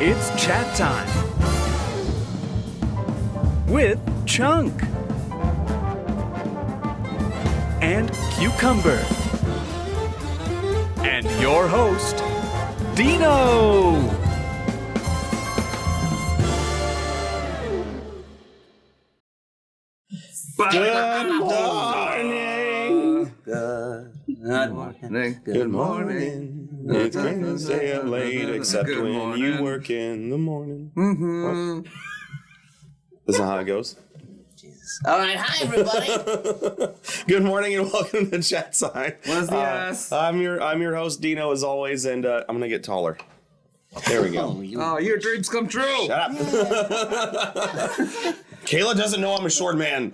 It's chat time with Chunk and Cucumber and your host, Dino. Good morning. Good morning. You can stay up late except when you work in the morning. Mm-hmm. That's not how it goes. Jesus. All right, hi everybody. Good morning and welcome to Chat Time. What's the ass? I'm your host Dino as always, and I'm gonna get taller. There we go. Oh, your dreams come true. Shut up. Kayla doesn't know I'm a short man.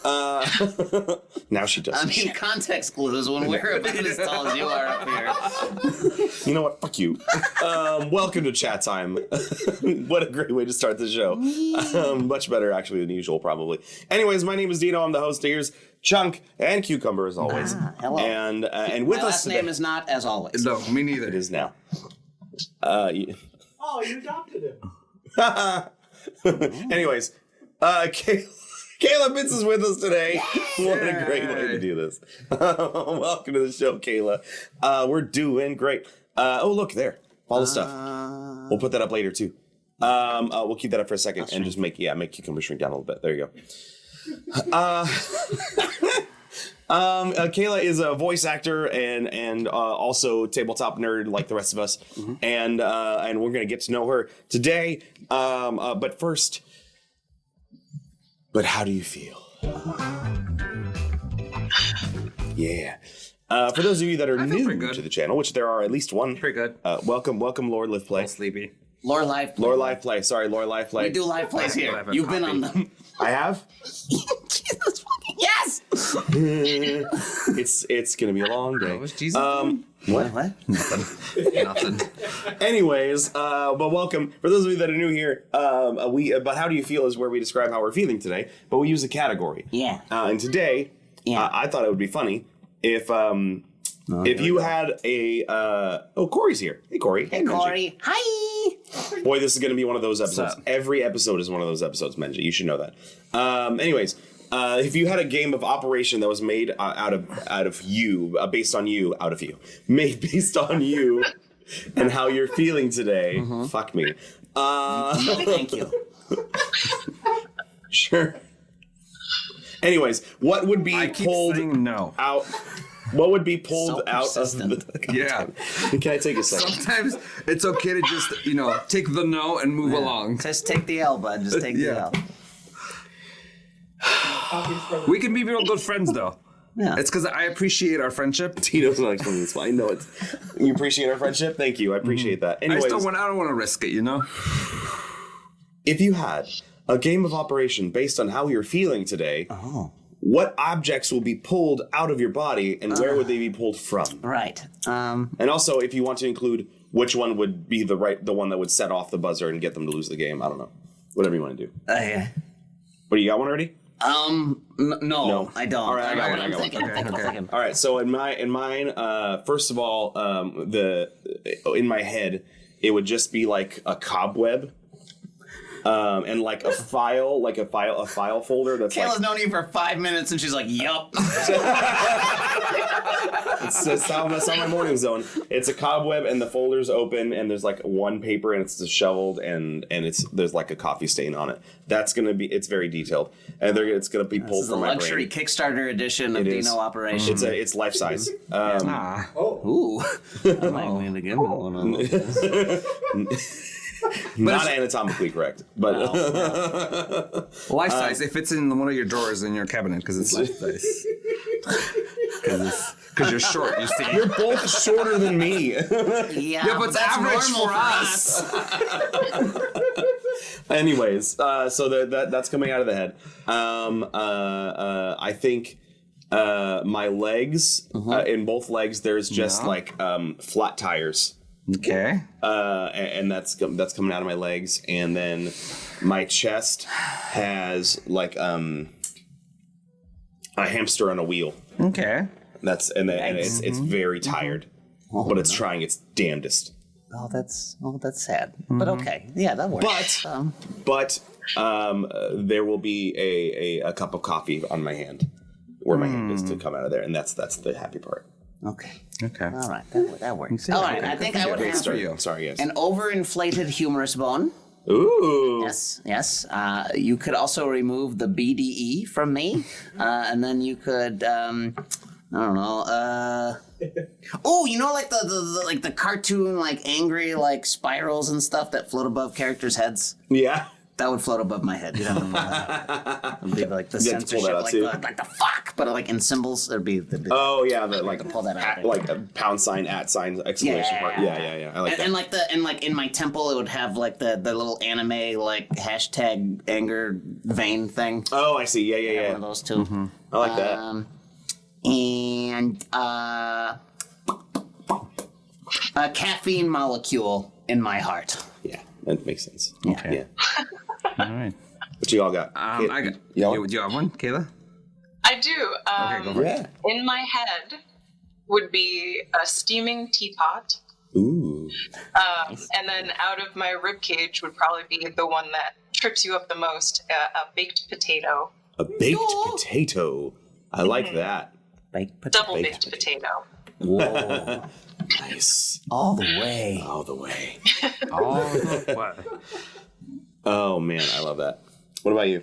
Now she does. I mean, context clues when we're about as tall as you are up here. You know what? Fuck you. Welcome to Chat Time. What a great way to start the show. Much better, actually, than usual, probably. Anyways, my name is Dino. I'm the host. Here's Chunk and Cucumber, as always. Hello. And with My us last today, name is not as always. No, me neither. it is now. Oh, you adopted him. Anyways, Kayla Pitts is with us today. What a great way to do this. Welcome to the show, Kayla. We're doing great. Oh, look there. All the stuff. We'll put that up later, too. We'll keep that up for a second and just make Cucumber shrink down a little bit. There you go. Kayla is a voice actor and also tabletop nerd like the rest of us, and we're gonna get to know her today. But first, how do you feel? Yeah. For those of you that are new to the channel, which there are at least one, Pretty good. welcome, Lord Live Play. Sleepy. Lore Live Play. Lore Live Play. Sorry, Lore Live Play. We do live plays here. You've been on them. I have. Jesus fucking yes! It's gonna be a long day. Was Jesus? What? Nothing. Anyways, but welcome. For those of you that are new here, but how do you feel is where we describe how we're feeling today, but we use a category. Yeah. And today, I thought it would be funny if you had a, Corey's here. Hey, Corey. Hey, Corey. Hi! Boy, this is going to be one of those episodes. What's up? Every episode is one of those episodes, Menja. You should know that. Anyways, if you had a game of Operation that was made out of you, based on you, made based on you and how you're feeling today, fuck me. Thank you. Sure. Anyways, what would be pulled no. out? What would be pulled So out of persistent. the... Yeah. Can I take a second? Sometimes it's okay to just, take the no and move along. Just take the L, bud. Just take the Yeah. L. We can be real good friends, though. Yeah. It's because I appreciate our friendship. Tino's not explaining this. I know it. You appreciate our friendship? Thank you. I appreciate that. Anyways, I don't want to risk it, if you had a game of Operation based on how you're feeling today, what objects will be pulled out of your body and where would they be pulled from? Right. And also, if you want to include which one would be the one that would set off the buzzer and get them to lose the game, I don't know. Whatever you want to do. Yeah. What, you got one already? No, I don't. All right, I got one. I'm thinking. All right, so in mine, first of all, in my head, it would just be like a cobweb. And like a file folder that's Kayla's known you for 5 minutes and she's like, yup. that's how my morning zone. It's a cobweb and the folder's open and there's like one paper and it's disheveled and there's like a coffee stain on it. It's very detailed and it's gonna be pulled from my brain. Luxury Kickstarter edition of Dino Operation. It's life size. Ooh. I might need to give me one of those. Not anatomically correct, but Life size, if it's in one of your drawers in your cabinet, because it's life size. Because you're short, you see. You're both shorter than me. Yeah, but it's that's average normal for us. Anyways, so that's coming out of the head. I think my legs, in both legs, there's just like flat tires. Okay. And that's coming out of my legs, and then my chest has like a hamster on a wheel. Okay. It's very tired, but it's trying its damnedest. that's sad. But okay, yeah, that works. But there will be a cup of coffee on my hand, where my hand is to come out of there, and that's the happy part. Okay. Okay. All right, that works. All right, I think I would have For you. Sorry, yes. an overinflated humerus bone. Ooh. Yes. You could also remove the BDE from me, and then you could, I don't know. Oh, you know, like the cartoon, like angry, like spirals and stuff that float above characters' heads. Yeah. That would float above my head. You'd have to pull that out. It'd be like the You have to pull that censorship, out, like the fuck, but like in symbols. There'd be the Oh yeah, the like pull that out. like a pound sign, at sign, exclamation mark. Yeah. I like that. And like in my temple, it would have like the little anime like hashtag anger vein thing. Oh, I see. Yeah. One of those two. I like that. And a caffeine molecule in my heart. Yeah, that makes sense. Okay. Yeah. All right. What you all got? I got. Y'all? Do you have one, Kayla? I do. Okay, go for it. Yeah. In my head would be a steaming teapot. Ooh. And then out of my rib cage would probably be the one that trips you up the most, a baked potato. A baked potato. I like that. Baked potato. Double baked potato. Whoa. Nice. All the way. All the way. What? Oh man, I love that. What about you?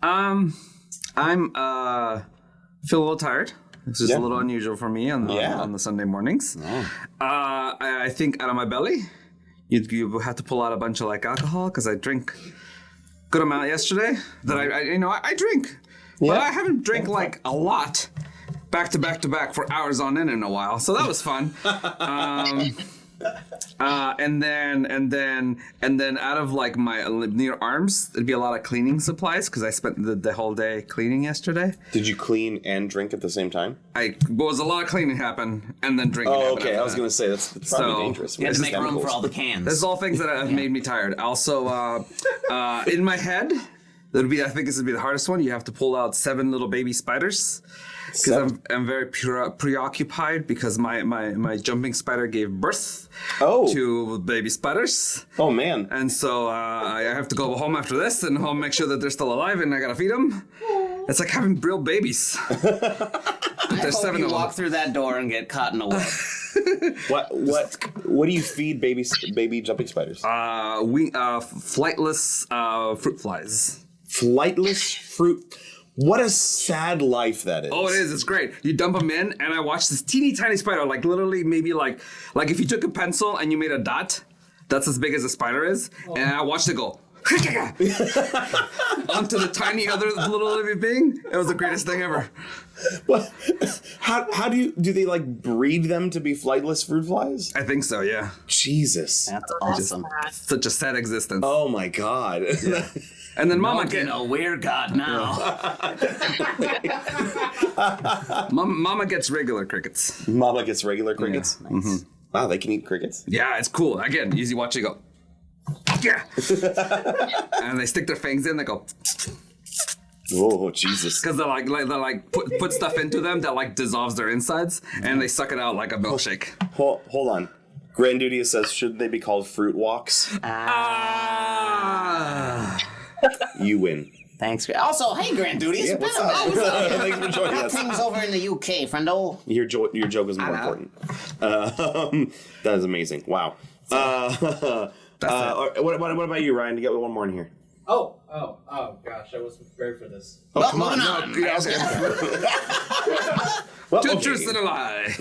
I'm feel a little tired. This is Yeah. a little unusual for me on the Sunday mornings. I think out of my belly, you have to pull out a bunch of like alcohol because I drink good amount yesterday. That I drink, but I haven't drank like a lot, back to back for hours on end in a while. So that was fun. And then out of like my near arms, there'd be a lot of cleaning supplies because I spent the whole day cleaning yesterday. Did you clean and drink at the same time? Was a lot of cleaning happen and then drinking. Oh, happened okay. after I was that. going to say that's probably So, dangerous. You have to With make room chemicals. for all the cans. This is all things that have made me tired. Also, in my head, I think this would be the hardest one. You have to pull out 7 little baby spiders. Because I'm very preoccupied because my jumping spider gave birth to baby spiders. Oh man. And so I have to go home after this and home make sure that they're still alive and I gotta feed them. It's like having real babies. I There's hope 7 you of them. walk through that door and get caught in a web. What do you feed baby jumping spiders? Flightless fruit flies. Flightless fruit. What a sad life that is. Oh, it is. It's great. You dump them in, and I watched this teeny tiny spider, like literally maybe like if you took a pencil and you made a dot, that's as big as a spider is, and I watched it go onto the tiny other little living being. It was the greatest thing ever. What? How do they like breed them to be flightless fruit flies? I think so. Yeah. Jesus. That's awesome. Such a sad existence. Oh my God. And then Mama we're God now. Mama gets regular crickets. Mama gets regular crickets. Yeah, nice. Wow, they can eat crickets. Yeah, it's cool. Again, easy watch it go. Yeah. And they stick their fangs in. They go. Oh Jesus! Because they put stuff into them that like dissolves their insides, and they suck it out like a milkshake. Hold on. Grandudius says, should they be called fruit walks? You win. Thanks. Also, hey, Grandudius. Yeah, what's up? Thanks for joining us. Things over in the UK, friendo. Your joke is more important. That is amazing. Wow. What about you, Ryan? To get one more in here. Oh, gosh, I wasn't prepared for this. Oh, come on. moving on. Well, Two okay. truths and a lie.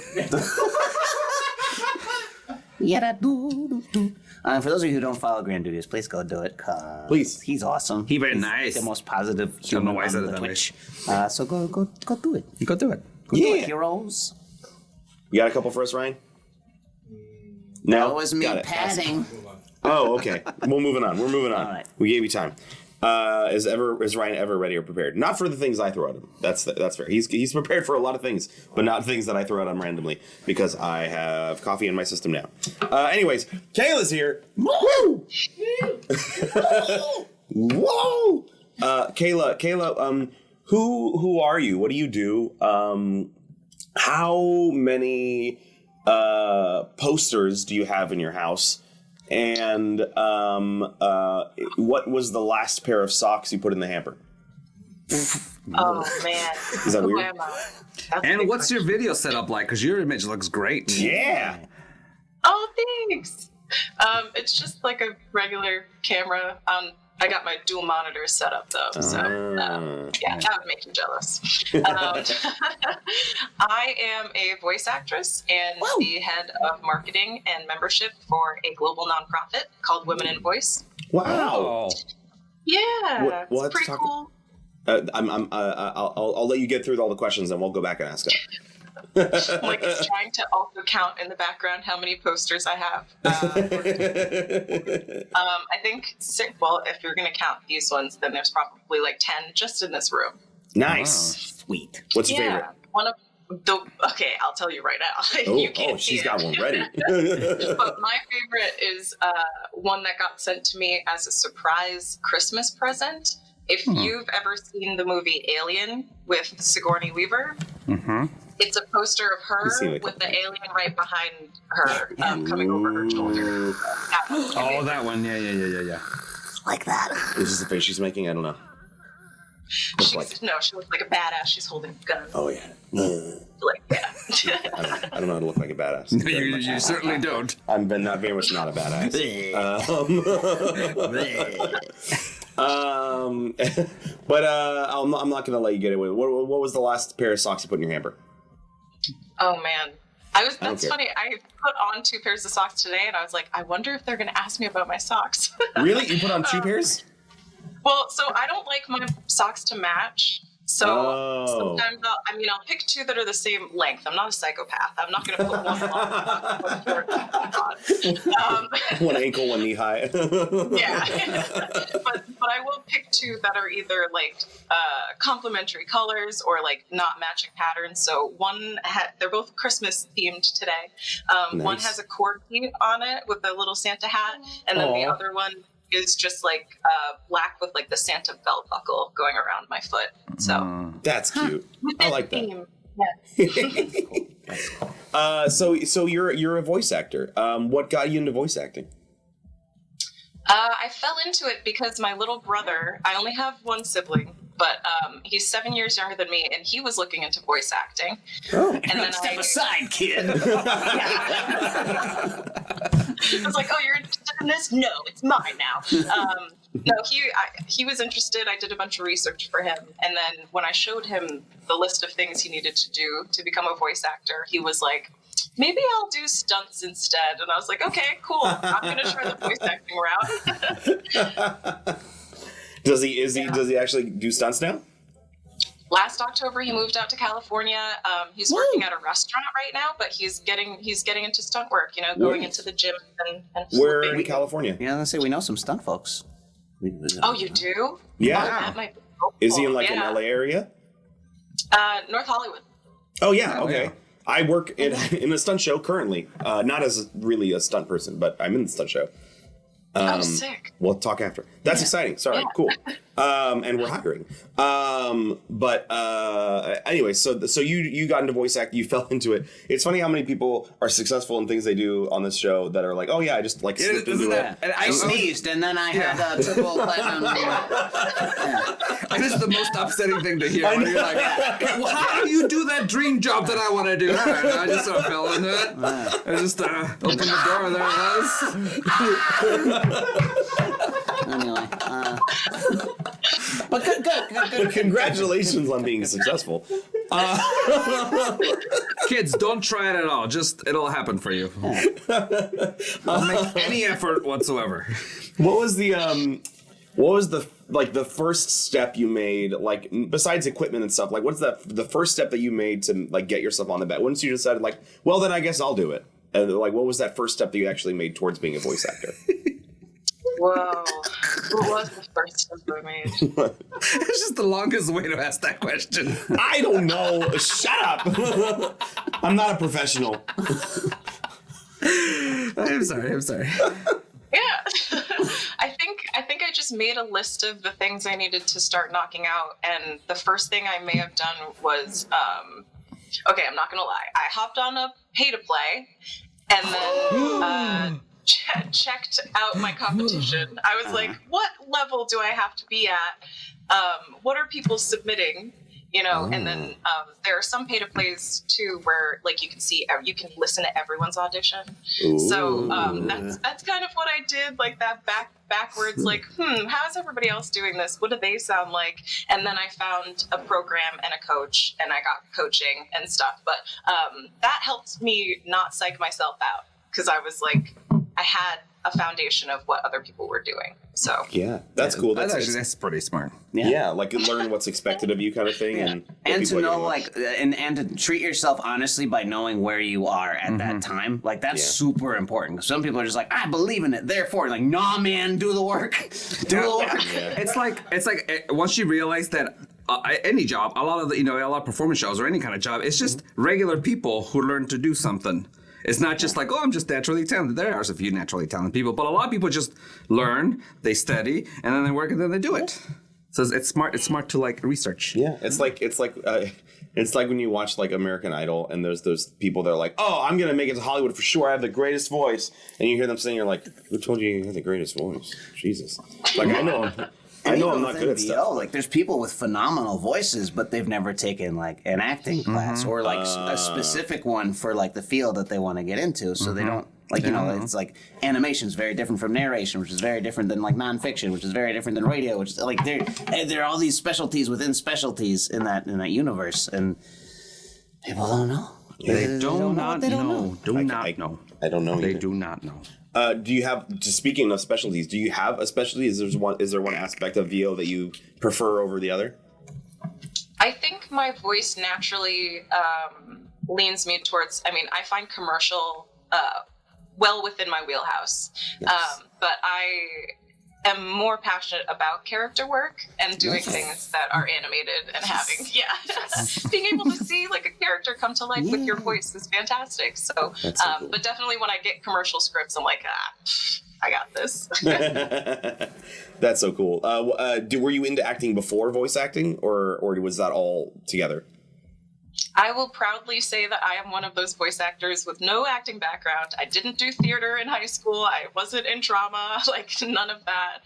For those of you who don't follow Grandudius, please go do it. Please. He's awesome. He very He's nice. The most positive know human why I said on it the that way. Twitch. So go do it. You go do it. Go do it, Yeah. heroes. You got a couple for us, Ryan? No. That was me Got it. padding. Oh, okay. We're moving on. All right. We gave you time. Is Ryan ever ready or prepared? Not for the things I throw at him. That's fair. He's prepared for a lot of things, but not things that I throw at him randomly because I have coffee in my system now. Anyways, Kayla's here. Woo! Whoa! Kayla, who are you? What do you do? How many posters do you have in your house? And what was the last pair of socks you put in the hamper? Oh man, Is that Who weird? am I? That's a And big what's your question. video setup like? Because your image looks great. Yeah. Oh, thanks. It's just like a regular camera. I got my dual monitor set up though, so yeah, that would make you jealous. I am a voice actress and the head of marketing and membership for a global nonprofit called Women in Voice. Wow. Oh. Yeah, We'll have it's to pretty talk- cool. I'll let you get through all the questions, and we'll go back and ask it. Like it's trying to also count in the background how many posters I have. I think, well, if you're going to count these ones, then there's probably like 10 just in this room. Nice. Sweet. What's your favorite? One of the, okay, I'll tell you right now. You can't see she's it. got one ready. But my favorite is one that got sent to me as a surprise Christmas present. If you've ever seen the movie Alien with Sigourney Weaver, it's a poster of her with the alien right behind her, coming over her shoulder. Oh, that one. Yeah. Like that. Is this the face she's making? I don't know. She looks like a badass. She's holding a gun. Oh, yeah. Like, yeah. I don't know how to look like a badass. You certainly don't. I'm not very much not a badass. But I'm not going to let you get away. What was the last pair of socks you put in your hamper? Oh man, that's funny. I put on 2 pairs of socks today, and I was like, I wonder if they're going to ask me about my socks. Really? You put on 2 pairs? Well, so I don't like my socks to match. So sometimes I'll pick 2 that are the same length. I'm not a psychopath. I'm not going to put one long. One ankle, one knee high. Yeah. but I will pick 2 that are either like complementary colors or like not matching patterns. So they're both Christmas themed today. One has a corgi on it with a little Santa hat, and then the other one is just like black with like the Santa belt buckle going around my foot. So That's cute. I like that. theme. Yeah. So you're a voice actor. What got you into voice acting? I fell into it because my little brother, I only have one sibling, but he's 7 years younger than me, and he was looking into voice acting. Oh. And then Step aside, kid. I was like, oh, you're interested in this? No, it's mine now. No, he was interested. I did a bunch of research for him. And then when I showed him the list of things he needed to do to become a voice actor, he was like, maybe I'll do stunts instead. And I was like, okay, cool. I'm going to try the voice acting route. Does he actually do stunts now? Last October, he moved out to California. He's working at a restaurant right now, but he's getting into stunt work. Going into the gym and Where flipping. in California? Yeah, let's say we know some stunt folks. Oh, you do? Yeah. Oh, that might be helpful. Is he in like an LA area? North Hollywood. Oh yeah. Okay. I work in a stunt show currently. Not as really a stunt person, but I'm in the stunt show. Oh, sick. We'll talk after. That's exciting. Sorry. Cool. And we're hiring. Anyway, so you got into voice acting. You fell into it. It's funny how many people are successful in things they do on this show that are like, oh yeah, I just like slipped into it. And I sneezed, and then I had a triple platinum. It is the most upsetting thing to hear. When you're like, well, how do you do that dream job that I want to do? All right, I just sort of fell into it. I just opened the door, and there it was. Anyway, but good. Congratulations on being successful. Kids, don't try it at all. Just it'll happen for you. Don't make any effort whatsoever. What was the first step you made, like besides equipment and stuff, like what's the first step that you made to like get yourself on the bet? Once you decided like, well then I guess I'll do it. And like what was that first step that you actually made towards being a voice actor? Whoa. What was the first step I made? It's just the longest way to ask that question. I don't know. Shut up. I'm not a professional. I'm sorry. Yeah. I think I just made a list of the things I needed to start knocking out, and the first thing I may have done was okay, I'm not gonna lie. I hopped on a pay to play, and then checked out my competition. I was like, what level do I have to be at? What are people submitting? And then there are some pay-to-plays too where like you can listen to everyone's audition. Ooh. So that's kind of what I did, like that backwards, like, how's everybody else doing this? What do they sound like? And then I found a program and a coach, and I got coaching and stuff. But that helped me not psych myself out, because I was like, I had a foundation of what other people were doing. So yeah, that's cool. That's pretty smart. Yeah, like learn what's expected of you, kind of thing, and to know and to treat yourself honestly by knowing where you are at that time. Like that's super important. Some people are just like, I believe in it, therefore, like, nah, man, do the work, do the work. Yeah. It's like once you realize that. Any job, a lot of performance shows or any kind of job, it's just regular people who learn to do something. It's not just like, I'm just naturally talented. There are a few naturally talented people, but a lot of people just learn, they study, and then they work, and then they do it. So it's smart. It's smart to like research. Yeah, it's like when you watch like American Idol, and there's those people that are like, oh, I'm gonna make it to Hollywood for sure. I have the greatest voice, and you hear them saying, you're like, who told you have the greatest voice? Jesus, like I know I'm not good at stuff. Like, there's people with phenomenal voices, but they've never taken like an acting class or like a specific one for like the field that they want to get into. So they don't like, it's like animation is very different from narration, which is very different than like nonfiction, which is very different than radio, which is like there are all these specialties within specialties in that universe, and people don't know. They do not know. I don't know. They either. do not know. Do you have? Just speaking of specialties, do you have a specialty? Is there one aspect of VO that you prefer over the other? I think my voice naturally leans me towards. I mean, I find commercial well within my wheelhouse, but I am more passionate about character work and doing things that are animated and having being able to see like a character come to life with your voice is fantastic. So, cool. But definitely when I get commercial scripts, I'm like, I got this. That's so cool. Were you into acting before voice acting, or was that all together? I will proudly say that I am one of those voice actors with no acting background. I didn't do theater in high school. I wasn't in drama, like none of that.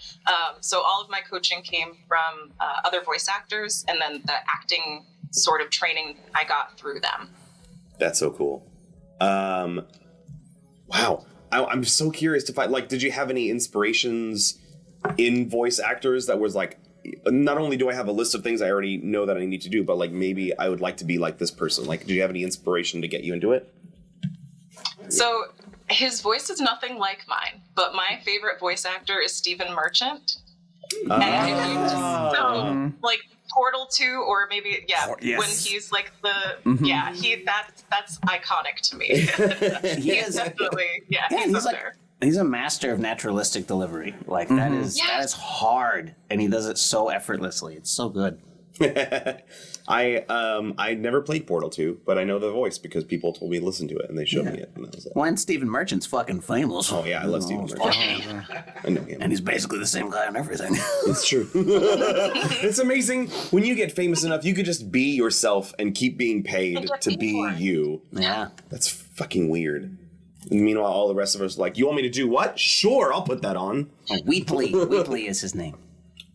So all of my coaching came from other voice actors, and then the acting sort of training I got through them. That's so cool. Wow. I'm so curious to find, like, did you have any inspirations in voice actors that was like, not only do I have a list of things I already know that I need to do, but like maybe I would like to be like this person. Like, do you have any inspiration to get you into it? So his voice is nothing like mine, but my favorite voice actor is Stephen Merchant. And if you just like Portal 2, or maybe when he's like that's iconic to me. He is definitely he's up there. He's a master of naturalistic delivery. Like that is hard, and he does it so effortlessly. It's so good. I never played Portal 2, but I know the voice because people told me to listen to it, and they showed me it. And that was it. Well, and Stephen Merchant's fucking famous. Oh yeah, I love Stephen Merchant. I know him. And he's basically the same guy on everything. It's true. It's amazing when you get famous enough, you could just be yourself and keep being paid to be you. Yeah, that's fucking weird. And meanwhile, all the rest of us are like, you want me to do what? Sure, I'll put that on. Oh, Wheatley. Wheatley is his name.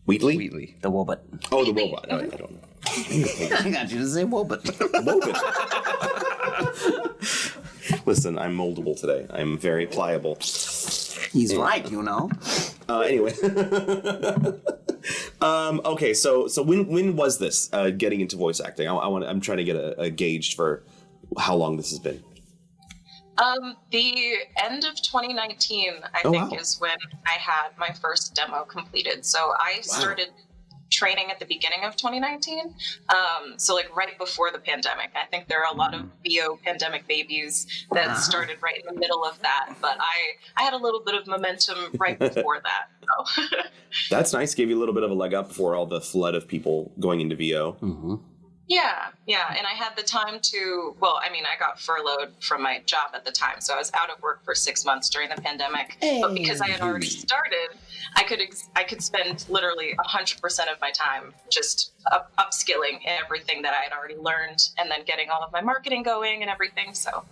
Wheatley? Wheatley. The Wobot. Oh, the Wobot. I don't know. I got you to say Wobot. Listen, I'm moldable today. I'm very pliable. He's right, you know. Anyway. Okay, so when was this getting into voice acting? I'm trying to get a gauge for how long this has been. The end of 2019, I think, is when I had my first demo completed. So I started training at the beginning of 2019. So like right before the pandemic. I think there are a lot of VO pandemic babies that started right in the middle of that. But I had a little bit of momentum right before that. So. That's nice. Gave you a little bit of a leg up before all the flood of people going into VO. Mm-hmm. Yeah. And I had the time to, I got furloughed from my job at the time. So I was out of work for 6 months during the pandemic. But because I had already started, I could spend literally 100% of my time just upskilling everything that I had already learned and then getting all of my marketing going and everything. So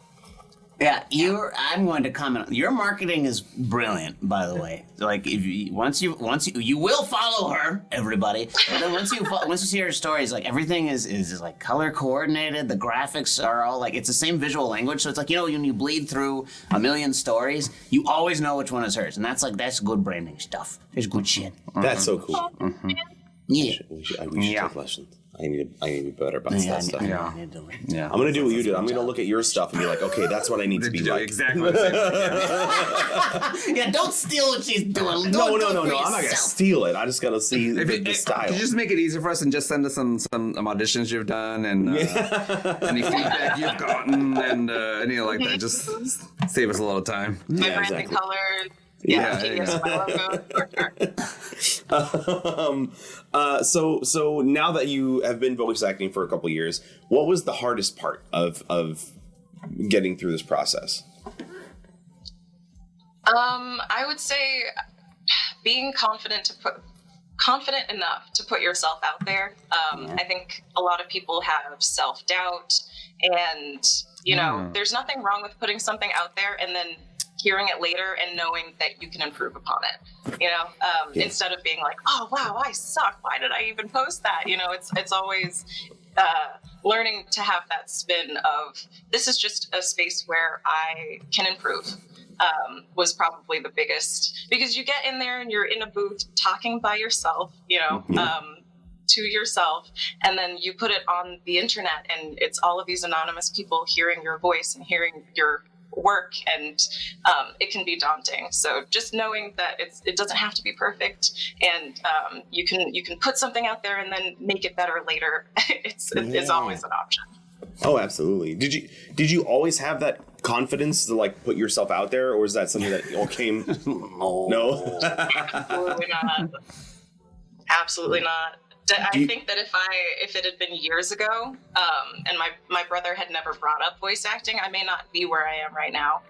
Yeah, I'm going to comment. Your marketing is brilliant, by the way. Like, if you, once you will follow her, everybody. But then once you see her stories, like everything is like color coordinated. The graphics are all like it's the same visual language. So it's like when you bleed through a million stories, you always know which one is hers, and that's good branding stuff. It's good shit. That's so cool. Yeah. We should take lessons. I need to be better about that stuff. Yeah. I'm gonna do what you did. I'm gonna look at your stuff and be like, okay, that's what I need to be like. Exactly. Yeah, don't steal what she's doing. No. I'm not gonna steal it. I just gotta see the style. Could you just make it easier for us and just send us some auditions you've done and any feedback you've gotten and anything like that. Just save us a little time. My branding color. Yeah. So now that you have been voice acting for a couple years, what was the hardest part of getting through this process? I would say being confident enough to put yourself out there. I think a lot of people have self-doubt, and there's nothing wrong with putting something out there and then hearing it later and knowing that you can improve upon it, instead of being like, oh, wow, I suck. Why did I even post that? It's always learning to have that spin of this is just a space where I can improve. Was probably the biggest, because you get in there and you're in a booth talking by yourself, to yourself, and then you put it on the internet and it's all of these anonymous people hearing your voice and hearing your work, and it can be daunting. So just knowing that it doesn't have to be perfect, and you can put something out there and then make it better later. It's always an option. Oh, absolutely. Did you always have that confidence to like put yourself out there, or is that something that all came? No. Absolutely not. Absolutely not. I think that if it had been years ago, and my brother had never brought up voice acting, I may not be where I am right now.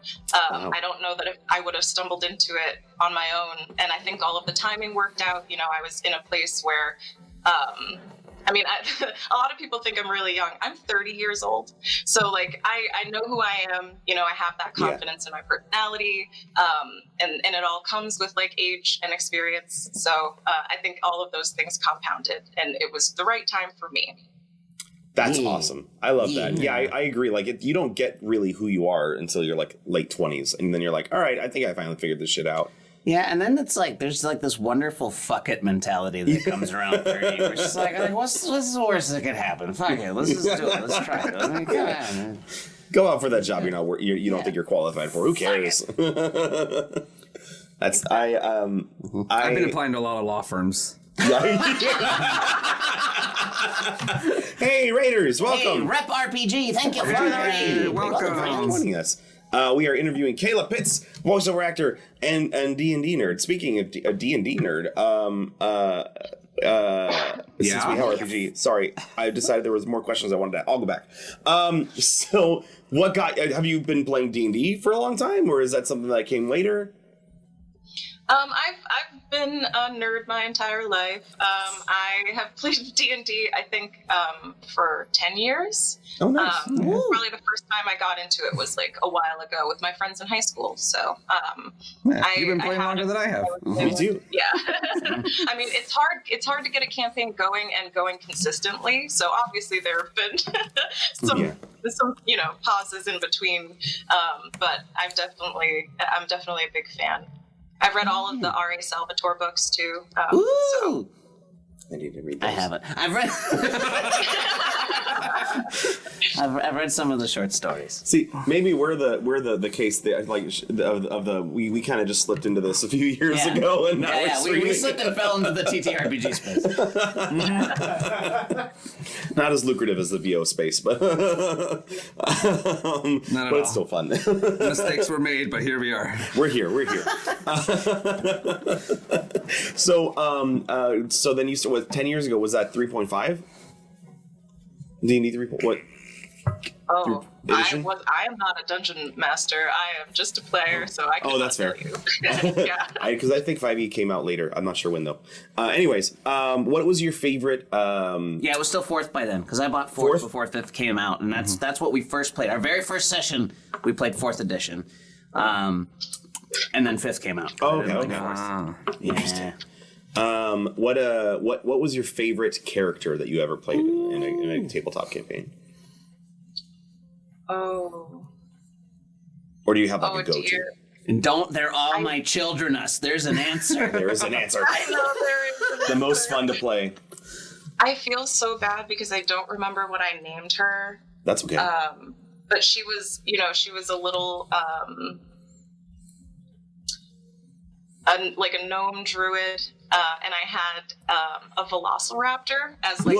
Wow. I don't know that if I would have stumbled into it on my own. And I think all of the timing worked out. I was in a place where, a lot of people think I'm really young. I'm 30 years old. So like, I know who I am, I have that confidence in my personality. And it all comes with like age and experience. So I think all of those things compounded, and it was the right time for me. That's awesome. I love that. Yeah, I agree. Like you don't get really who you are until you're like late 20s. And then you're like, all right, I think I finally figured this shit out. Yeah, and then it's like there's like this wonderful fuck it mentality that comes around 30. Which is like what's the worst that could happen? Fuck it, let's just do it. Let's try it. I mean, come on, man. Go out for that job you don't think you're qualified for. Who cares? I've been applying to a lot of law firms. Hey, Raiders, welcome. Hey, Rep RPG, thank you for the raid. Welcome. for joining us. We are interviewing Kayla Pitts, voiceover actor and D&D nerd. Speaking of D&D nerd, since we have RPG, sorry, I decided there was more questions I wanted to. I'll go back. So, have you been playing D&D for a long time, or is that something that came later? I've been a nerd my entire life. I have played D&D, I think, for 10 years. Oh, nice. Probably the first time I got into it was like a while ago with my friends in high school. So, you've been playing longer than I have. Me too. Yeah. I mean, it's hard to get a campaign going and going consistently. So obviously there have been some pauses in between. But I'm definitely a big fan. I've read all of the R.A. Salvatore books too. So. I need to read those. I haven't. I've read some of the short stories. See, maybe we're the case that we kind of just slipped into this a few years ago, and now we slipped and fell into the TTRPG space. Not as lucrative as the VO space, but it's still fun. Mistakes were made, but here we are. We're here. So then you started, 10 years ago, was that 3.5? D&D 3. What? Oh, edition? I am not a dungeon master. I am just a player, so I can. Oh, that's fair. Yeah. Because I think 5e came out later. I'm not sure when though. Anyways, what was your favorite? Yeah, it was still 4th by then because I bought 4th before 5th came out, and that's what we first played. Our very first session, we played 4th edition, and then 5th came out. Oh, okay. Interesting. What was your favorite character that you ever played in a tabletop campaign? Oh. Or do you have like a go-to? Dear. And they're all my children-us. There's an answer. There is an answer. I know there is. The most fun to play. I feel so bad because I don't remember what I named her. That's okay. But she was, she was a little, like a gnome druid, and I had a velociraptor as like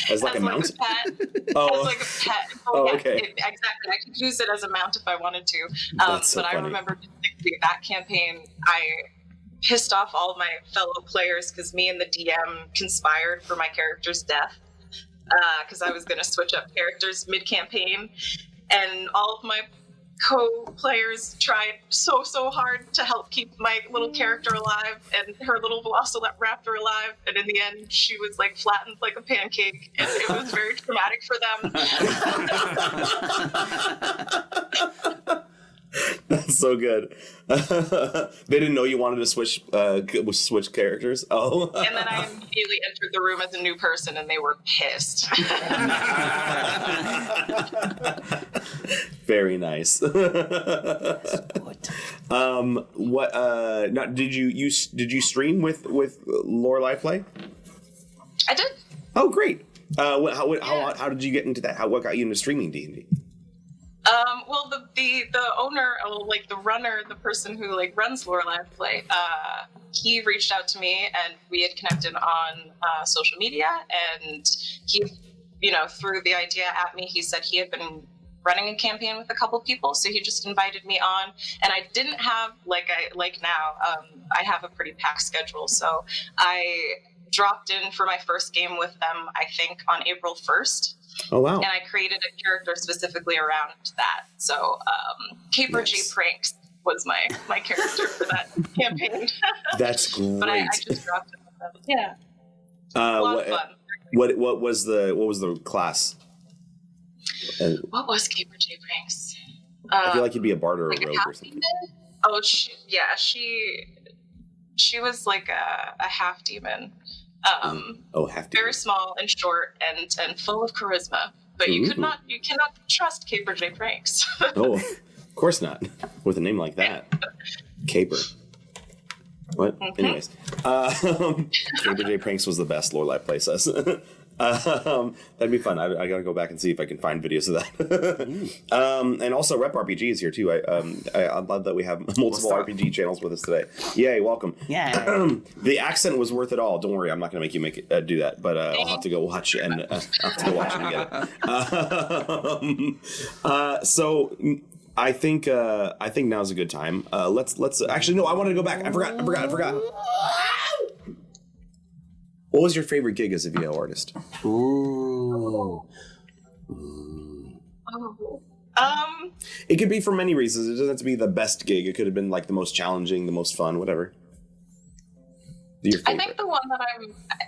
as like a mount. As like a pet. Oh. As like a pet. Oh, yeah, okay. Exactly. I could use it as a mount if I wanted to. That's so but funny. I remember that campaign. I pissed off all of my fellow players because me and the DM conspired for my character's death. Because I was going to switch up characters mid-campaign, and all of my co-players tried so hard to help keep my little character alive and her little velociraptor alive, and in the end she was like flattened like a pancake, and it was very traumatic for them. That's so good. They didn't know you wanted to switch characters. Oh. And then I immediately entered the room as a new person, and they were pissed. Very nice. What? Now, did you stream with Lorelei Play? I did. Oh, great. How did you get into that? What got you into streaming D&D? Well, the owner, like the runner, the person who like runs Lorelei Play, he reached out to me, and we had connected on social media, and he, threw the idea at me. He said he had been running a campaign with a couple people, so he just invited me on, and I didn't have now. I have a pretty packed schedule, so I dropped in for my first game with them, I think on April 1st. Oh, wow. And I created a character specifically around that. So Caper J Pranks was my character for that campaign. That's great. But I just dropped it with them. Yeah. A lot of fun. What was the class? What was Caper J Pranks? I feel like you'd be a bard or like a rogue or something. Demon? Oh, she was like a half demon. Half demon. Very small and short and full of charisma. But you cannot trust Caper J Pranks. Oh, of course not. With a name like that. Caper. What? Mm-hmm. Anyways. Caper J Pranks was the best, Lorelei Play says. That'd be fun. I gotta go back and see if I can find videos of that. And also Rep RPG is here too. I love that we have multiple RPG channels with us today. Yay, welcome. Yeah. The accent was worth it all. Don't worry, I'm not gonna make you do that, but I'll have to go watch it and get it. So I think now's a good time. Let's actually no, I wanted to go back. I forgot. What was your favorite gig as a VO artist? Ooh. It could be for many reasons. It doesn't have to be the best gig. It could have been like the most challenging, the most fun, whatever. Your favorite. I think the one that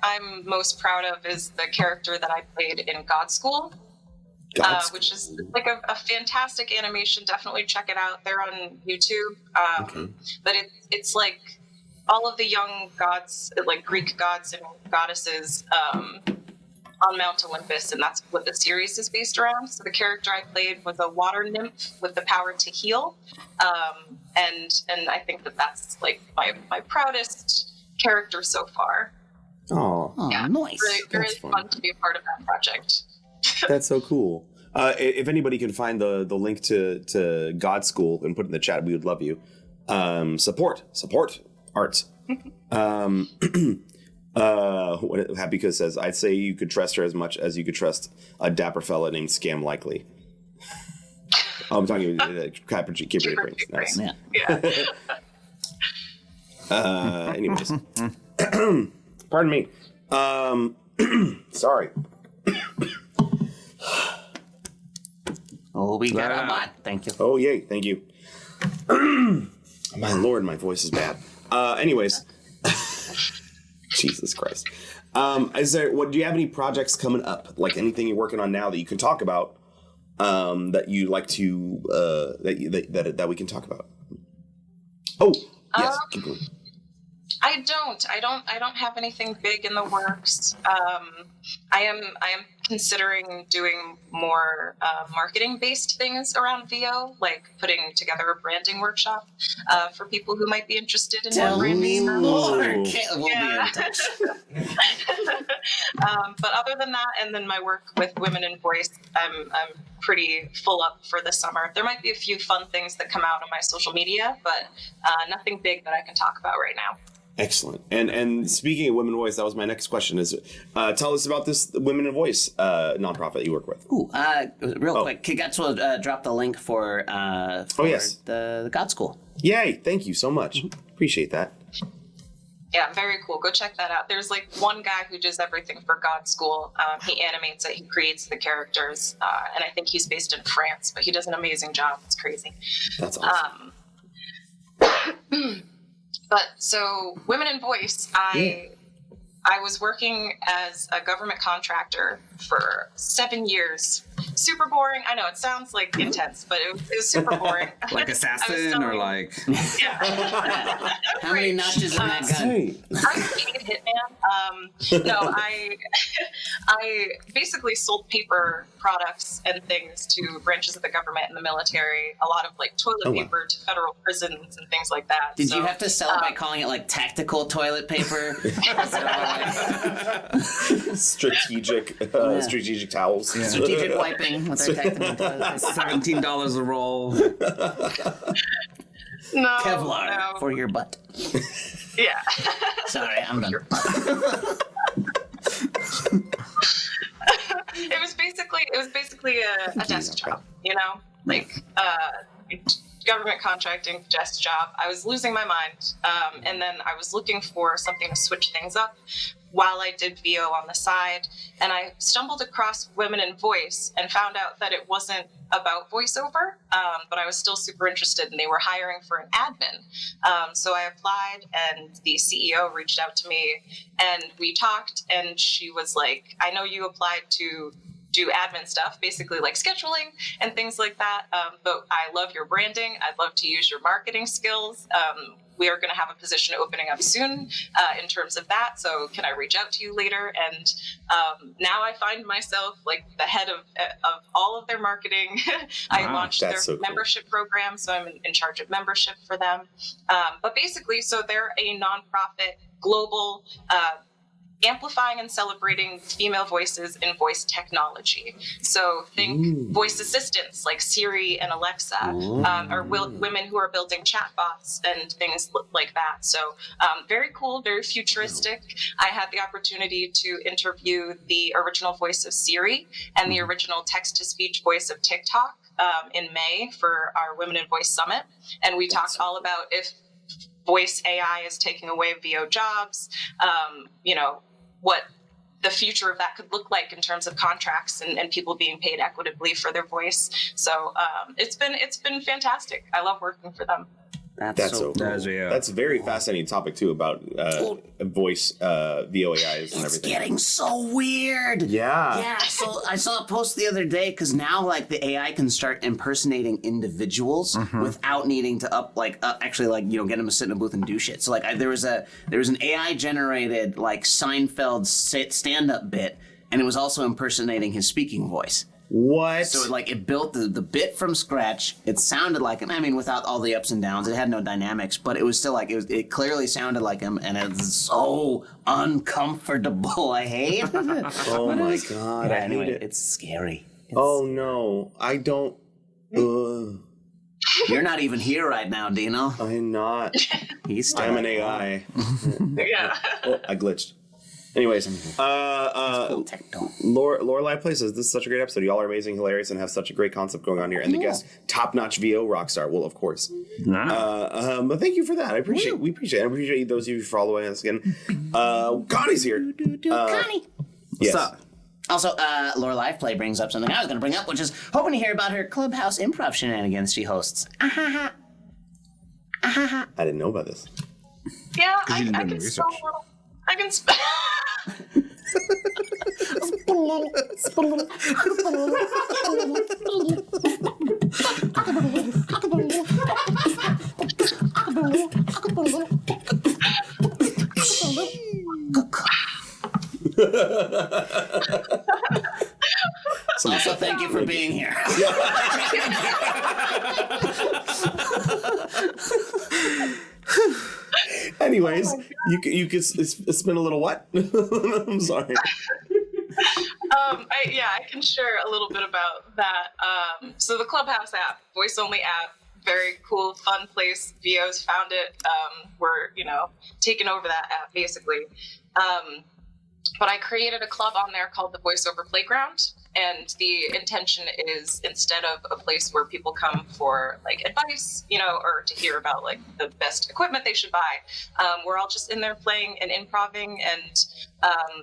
I'm most proud of is the character that I played in God School. Which is like a fantastic animation. Definitely check it out. They're on YouTube. But it's like all of the young gods, like Greek gods and goddesses on Mount Olympus, and that's what the series is based around. So the character I played was a water nymph with the power to heal, and I think that's like my proudest character so far. Oh, yeah, nice. Really fun to be a part of that project. That's so cool. If anybody can find the link to God School and put it in the chat, we would love you. Support arts. What Happyka says, I'd say you could trust her as much as you could trust a dapper fella named Scam Likely. I'm talking about Caper J Pranks. Nice. Yeah. Anyways, pardon me. Sorry. Oh, we got a bot. Thank you. Oh, yay. Thank you. My lord, my voice is bad. Anyways. Jesus Christ. Do you have any projects coming up? Like anything you're working on now that you can talk about that you'd like to, that we can talk about? Oh, yes. Keep going. I don't have anything big in the works. I am considering doing more marketing-based things around VO, like putting together a branding workshop for people who might be interested in Tell me branding. more. We'll be in touch. But other than that, and then my work with Women in Voice, I'm pretty full up for the summer. There might be a few fun things that come out on my social media, but nothing big that I can talk about right now. Excellent. And speaking of Women in Voice, that was my next question. Is tell us about this Women in Voice nonprofit you work with. Ooh, real quick, Kigetsu will drop the link for yes. the God School. Yay! Thank you so much. Appreciate that. Yeah, very cool. Go check that out. There's like one guy who does everything for God School. He animates it, he creates the characters, and I think he's based in France, but he does an amazing job. It's crazy. That's awesome. But so Women in Voice, I was working as a government contractor for 7 years. Super boring. I know it sounds like intense, but it was super boring. Like assassin or like? Yeah. How many notches in that gun? Hey. I hated Hitman. No, I basically sold paper products and things to branches of the government and the military. A lot of like toilet paper to federal prisons and things like that. Did you have to sell it by calling it like tactical toilet paper? Strategic towels. Strategic wiping with our tactical toilet paper. $17 a roll. No, Kevlar no. for your butt. Yeah. Sorry, I'm done. It was basically a desk job, you know, like government contracting desk job. I was losing my mind, and then I was looking for something to switch things up while I did VO on the side, and I stumbled across Women in Voice and found out that it wasn't about voiceover, but I was still super interested, and they were hiring for an admin. So I applied, and the CEO reached out to me, and we talked, and she was like, I know you applied to do admin stuff, basically like scheduling and things like that, but I love your branding. I'd love to use your marketing skills. We are going to have a position opening up soon in terms of that. So can I reach out to you later? And now I find myself like the head of all of their marketing. I launched their membership program. So I'm in charge of membership for them. But basically, so they're a nonprofit global amplifying and celebrating female voices in voice technology. So think voice assistants like Siri and Alexa, or women who are building chatbots and things like that. So very cool, very futuristic. I had the opportunity to interview the original voice of Siri and the original text-to-speech voice of TikTok in May for our Women in Voice Summit. And we talked all about if voice AI is taking away VO jobs, you know, what the future of that could look like in terms of contracts and people being paid equitably for their voice. So it's been fantastic. I love working for them. That's so cool. That's a very fascinating topic too about voice VOAIs and everything. It's getting so weird. Yeah. So I saw a post the other day because now like the AI can start impersonating individuals without needing to actually get them to sit in a booth and do shit. So like there was an AI generated like Seinfeld stand-up bit, and it was also impersonating his speaking voice. What? So it built the bit from scratch. It sounded like him. I mean, without all the ups and downs, it had no dynamics, but it was still like it clearly sounded like him, and it's so uncomfortable. I hate it. Oh my god! Yeah, I anyway, hate it. it's scary. Oh no, I don't. You're not even here right now, Dino. I'm not. He's still I'm an AI. Yeah. Oh, I glitched. Anyways, Lorelai Play says, this is such a great episode. Y'all are amazing, hilarious, and have such a great concept going on here. And the guest, top-notch VO rock star. Well, of course. But thank you for that. We appreciate it. I appreciate those of you following us again. Connie's here. Connie. Yes. What's up? Also, Laura Live Play brings up something I was going to bring up, which is hoping to hear about her Clubhouse improv shenanigans she hosts. I didn't know about this. Yeah, you didn't I do can any spell a research. little. I can spell. Also, thank you for being here. Anyways, you could spin a little what? I'm sorry. I can share a little bit about that. So the Clubhouse app, voice only app, very cool, fun place. VOs found it. We're taking over that app basically. But I created a club on there called the Voiceover Playground. And the intention is, instead of a place where people come for like advice, or to hear about like the best equipment they should buy, we're all just in there playing and improving. And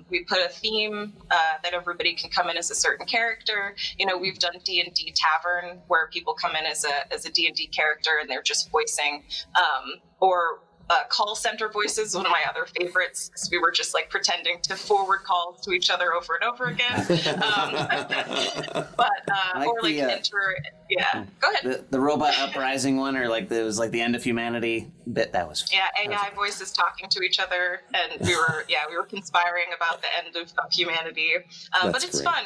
we put a theme that everybody can come in as a certain character. We've done D&D Tavern, where people come in as a D&D character and they're just voicing, or call center voices, one of my other favorites, because we were just like pretending to forward calls to each other over and over again. Go ahead. The robot uprising one, or like it was like the end of humanity bit. That was AI voices talking to each other, and we were conspiring about the end of humanity. But it's great. fun.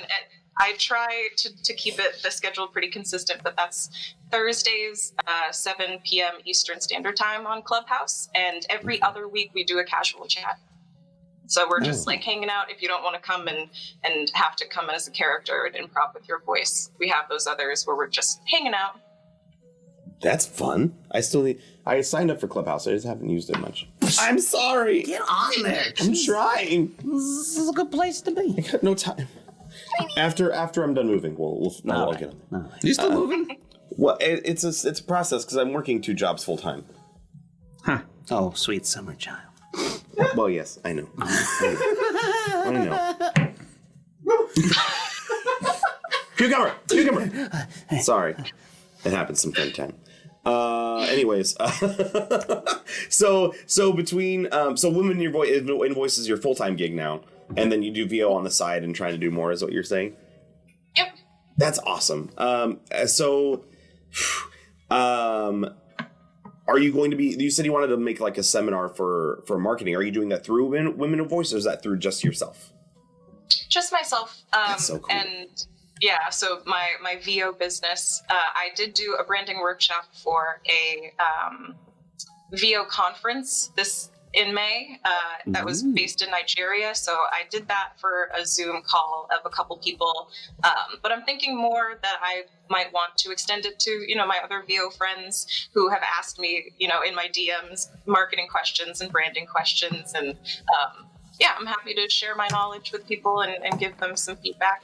I try to keep the schedule pretty consistent, but that's Thursdays, 7 p.m. Eastern Standard Time on Clubhouse, and every other week we do a casual chat. So we're just like hanging out. If you don't want to come and have to come in as a character and improv with your voice, we have those others where we're just hanging out. That's fun. I signed up for Clubhouse. I just haven't used it much. I'm sorry. get on there. I'm trying. This is a good place to be. I got no time. After I'm done moving, we'll I'll get on there. You still moving? Well, it's a process because I'm working 2 jobs full time. Huh. Oh, sweet summer child. Well, yes, I know. I know. Cucumber. Sorry, it happens from time to time. Anyways, so between Women in Voice is your full time gig now, and then you do VO on the side and trying to do more, is what you're saying? Yep. That's awesome. Are you going to be? You said you wanted to make like a seminar for marketing. Are you doing that through Women in Voice, or is that through just yourself? Just myself. That's so cool. And yeah, so my VO business, I did do a branding workshop for a VO conference in May that was based in Nigeria. So I did that for a Zoom call of a couple people. But I'm thinking more that I might want to extend it to, my other VO friends who have asked me, in my DMs, marketing questions and branding questions. And I'm happy to share my knowledge with people and give them some feedback.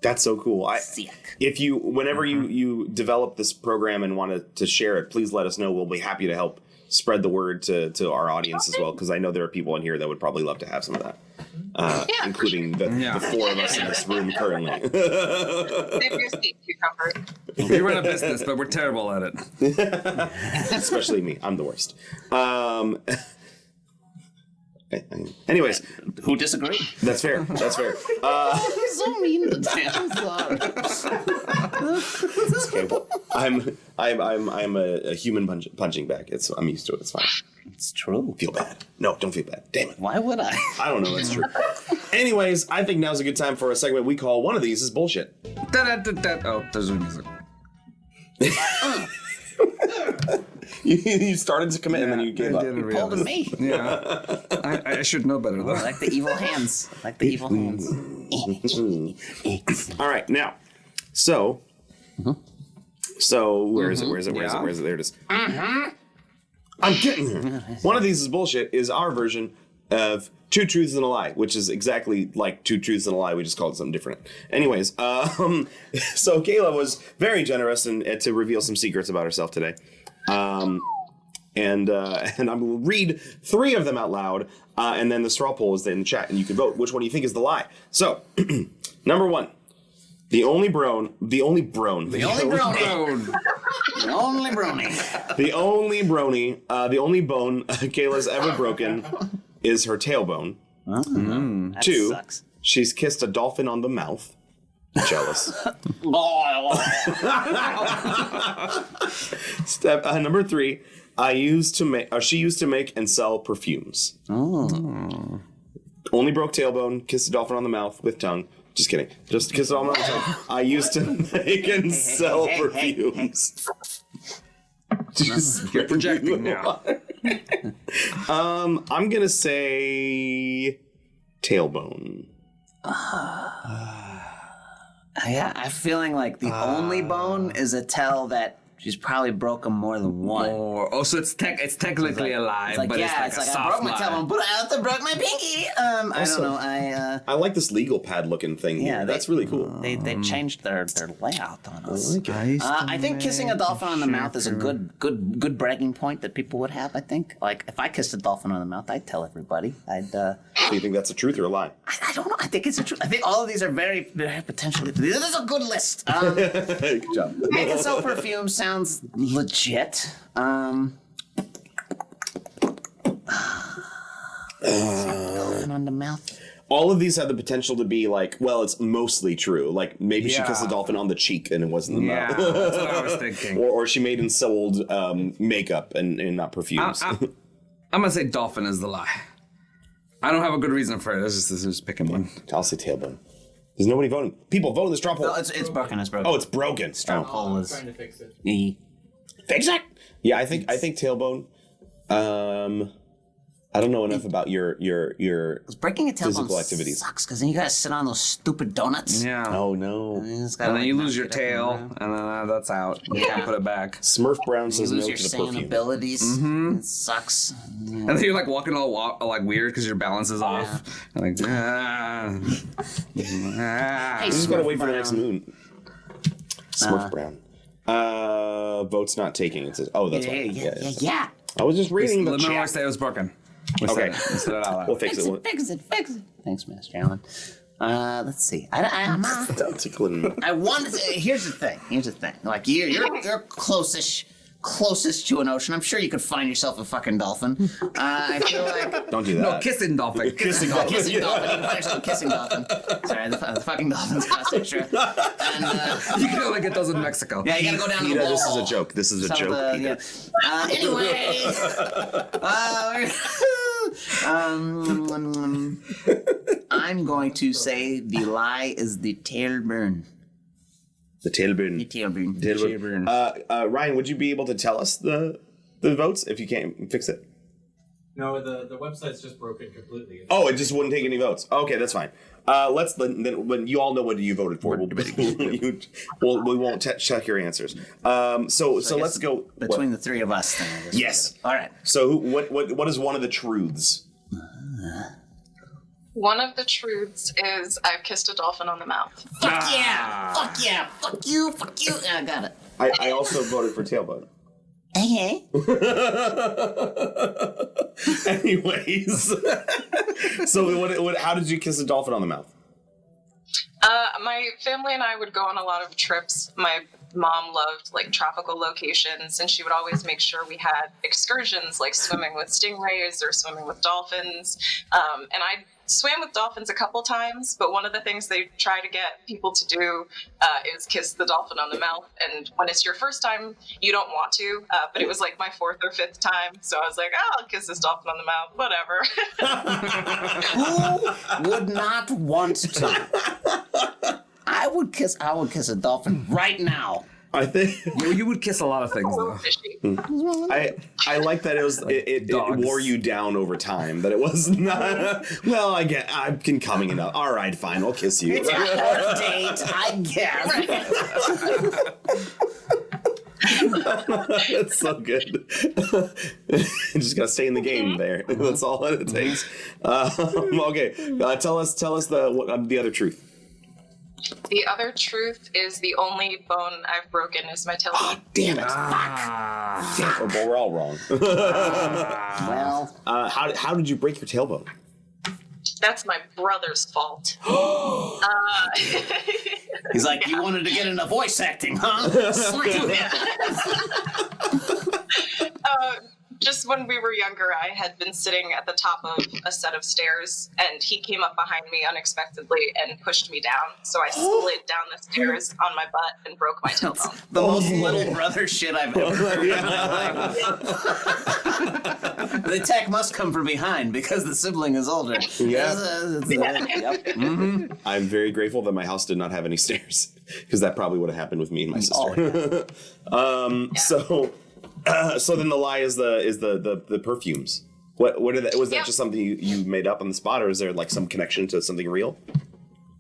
That's so cool. Whenever you develop this program and want to share it, please let us know. We'll be happy to help spread the word to our audience as well, because I know there are people in here that would probably love to have some of that, including the 4 of us in this room currently. We run a business, but we're terrible at it. Especially me. I'm the worst. Anyways, Who disagree? that's fair. He's so mean to Dan. Okay, well, I'm a human punching bag. I'm used to it. It's fine. It's true. Feel bad. No, don't feel bad. Damn it. Why would I? I don't know. That's true. Anyways, I think now's a good time for a segment we call One of These is Bullshit. Oh, there's no music. You started to commit and then you gave up. You pulled a me. Yeah. I should know better, though. Like the evil hands. All right, now, so where is it? There it is. I'm getting there. One of these is bullshit is our version of Two Truths and a Lie, which is exactly like Two Truths and a Lie. We just called it something different. Anyways, so Kayla was very generous and to reveal some secrets about herself today. And I'm going to read 3 of them out loud, and then the straw poll is in the chat, and you can vote which one you think is the lie. So, Number 1. The only brony. The only brony. The only bone Kayla's ever broken is her tailbone. That 2, sucks. she's kissed a dolphin on the mouth. Jealous. Number 3, she used to make and sell perfumes. Oh. Only broke tailbone, kissed a dolphin on the mouth with tongue. Just kidding. Just kiss it on the tongue. I used to make and sell perfumes. You're projecting now. I'm gonna say tailbone. Yeah, I'm feeling like the only bone is a tell that she's probably broken more than one. So it's technically a lie, but it's like a soft I broke my lie. tailbone, but I also broke my pinky. I don't know. I like this legal pad looking thing here. That's really cool. They changed their layout on us. Okay. I think kissing a dolphin on the mouth is a good bragging point that people would have. I think, like, if I kissed a dolphin on the mouth, I'd tell everybody. So you think that's the truth or a lie? I don't know. I think it's a truth. I think all of these are very, very potentially. This is a good list. Good job. Make and sell perfume sounds legit. Dolphin on the mouth. All of these have the potential to be like, well, it's mostly true. Like maybe she kissed a dolphin on the cheek and it wasn't the mouth. That's what I was thinking. or she made and sold makeup and not perfumes. I'm gonna say dolphin is the lie. I don't have a good reason for it. It's just picking one. I'll say tailbone. There's nobody voting. People vote in the straw poll. No, it's broken. It's broken. Oh, it's broken. Poll I'm is. trying to fix it. Fix it. Yeah, I think tailbone. I don't know enough about your Breaking a tailbone physical activities. sucks because then you gotta sit on those stupid donuts. Yeah. Oh no. You just gotta, And then you like, lose your knock it up tail, and and then that's out. You can't put it back. Smurf Brown You says no lose to your the singing perfume. abilities. It sucks. And then you're like walking all like weird because your balance is off. Like, Hey, You just gotta wait for the next moon. Smurf Brown. Votes not taking. It says, oh, that's why. Yeah. I was just reading the Let me chat. say it was broken. We Okay. said it out loud. We'll fix it. Fix it. Thanks, Master Allen. Let's see. Stop tickling me. I want to. Here's the thing. Like you're closest to an ocean. I'm sure you could find yourself a fucking dolphin. I feel like Don't do that. No, kissing dolphin. Kissing dolphin. kissing dolphin. You can find yourself a kissing dolphin. Sorry, the fucking dolphins cost extra. And You can only get those in Mexico. yeah, you gotta go down to the Peter, this is a blowhole. joke. This is a Some of joke. the- Peter. yeah. I'm going to say the lie is the tailbone. The tailbone. Tailbone. Ryan, would you be able to tell us the votes if you can't fix it? No, the website's just broken completely. Oh, it just wouldn't take any votes. Okay, that's fine. Let's then when you all know what you voted for, we won't check your answers. So let's go Between the three of us, then. I guess. Yes. All right. So what is one of the truths? One of the truths is I've kissed a dolphin on the mouth. Fuck yeah! Fuck yeah! Fuck you! Fuck you! I got it. I also voted for tailbone. Okay. Anyways, so how did you kiss a dolphin on the mouth? My family and I would go on a lot of trips. My mom loved like tropical locations, and she would always make sure we had excursions like swimming with stingrays or swimming with dolphins. And I swam with dolphins a couple times, but one of the things they try to get people to do is kiss the dolphin on the mouth. And when it's your first time, you don't want to, but it was like my 4th or 5th time, so I was like, oh, I'll kiss this dolphin on the mouth, whatever. Who would not want to? I would kiss a dolphin right now. I think You would kiss a lot of things, A little though. fishy. I like that it wore you down over time. That it was not. Well, I'm coming enough. All right, fine, I'll kiss you. It's a hard date, I guess. That's so good. Just gotta stay in the game there. That's all that it takes. Okay, tell us the other truth. The other truth is the only bone I've broken is my tailbone. Damn it! Fuck. Well, we're all wrong. Well, How did you break your tailbone? That's my brother's fault. He's like, you wanted to get into voice acting, huh? Just when we were younger, I had been sitting at the top of a set of stairs, and he came up behind me unexpectedly and pushed me down. So I slid down the stairs on my butt and broke my tailbone. The most little brother shit I've ever heard in my life. The attack must come from behind because the sibling is older. Yeah. Yep. Mm-hmm. I'm very grateful that my house did not have any stairs, because that probably would have happened with me and my sister. So then the lie is the perfumes. What was that just something you made up on the spot, or is there like some connection to something real?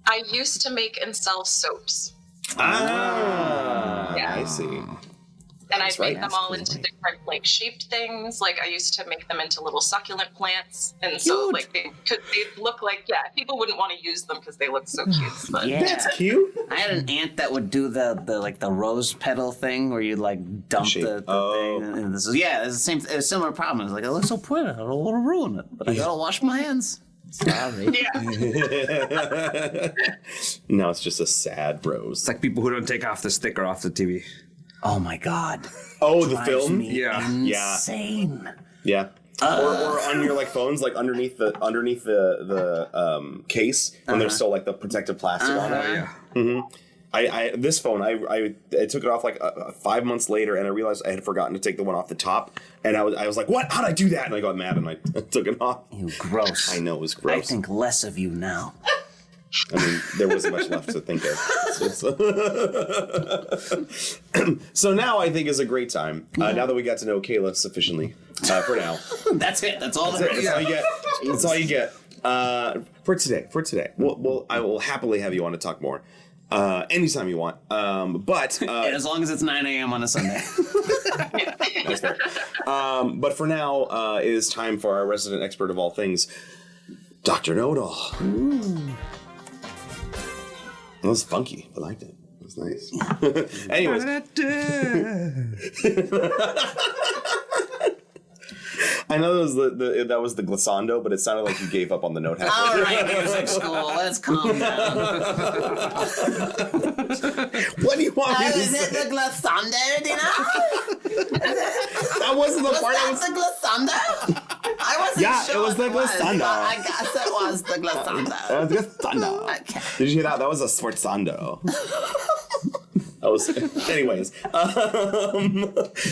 I used to make and sell soaps. Yeah. I see. And That's I'd make right. them all into different like shaped things. Like I used to make them into little succulent plants, and so like they look like people wouldn't want to use them because they look so cute. But Yeah. That's cute. I had an aunt that would do the rose petal thing where you'd like dump the thing. And this is it's the same. It's a similar problem. It's like it looks so pretty. I don't want to ruin it, but I gotta wash my hands. Sorry. No, it's just a sad rose. It's like people who don't take off the sticker off the TV. Oh my god. Oh, the Drives film? me Yeah. insane. Yeah. Or on your like phones, like underneath the case, when there's still like the protective plastic on it. Yeah. This phone, I took it off like 5 months later, and I realized I had forgotten to take the one off the top, and I was like, "What? How'd I do that?" And I got mad, and I took it off. You gross. I know, it was I gross. think less of you now. I mean, there wasn't much left to think of. So now I think is a great time. Now that we got to know Kayla sufficiently, for now. That's it. That's all. That's all you get. That's all you get for today. I will happily have you on to talk more anytime you want. But as long as it's 9 a.m. on a Sunday. that's fair. But for now, it is time for our resident expert of all things, Dr. Know-It-All. That was funky. I liked it. It was nice. Anyways. I know that was the glissando, but it sounded like you gave up on the note halfway. All right, music school. Let's calm down. What do you want me to Is say? it the glissando, Dina? That wasn't the part I Was was... that the glissando? I wasn't Yeah, sure it was the what glissando. but I guess it was the glissando. That was glissando. Okay. Did you hear that? That was a sforzando. That was... Anyways.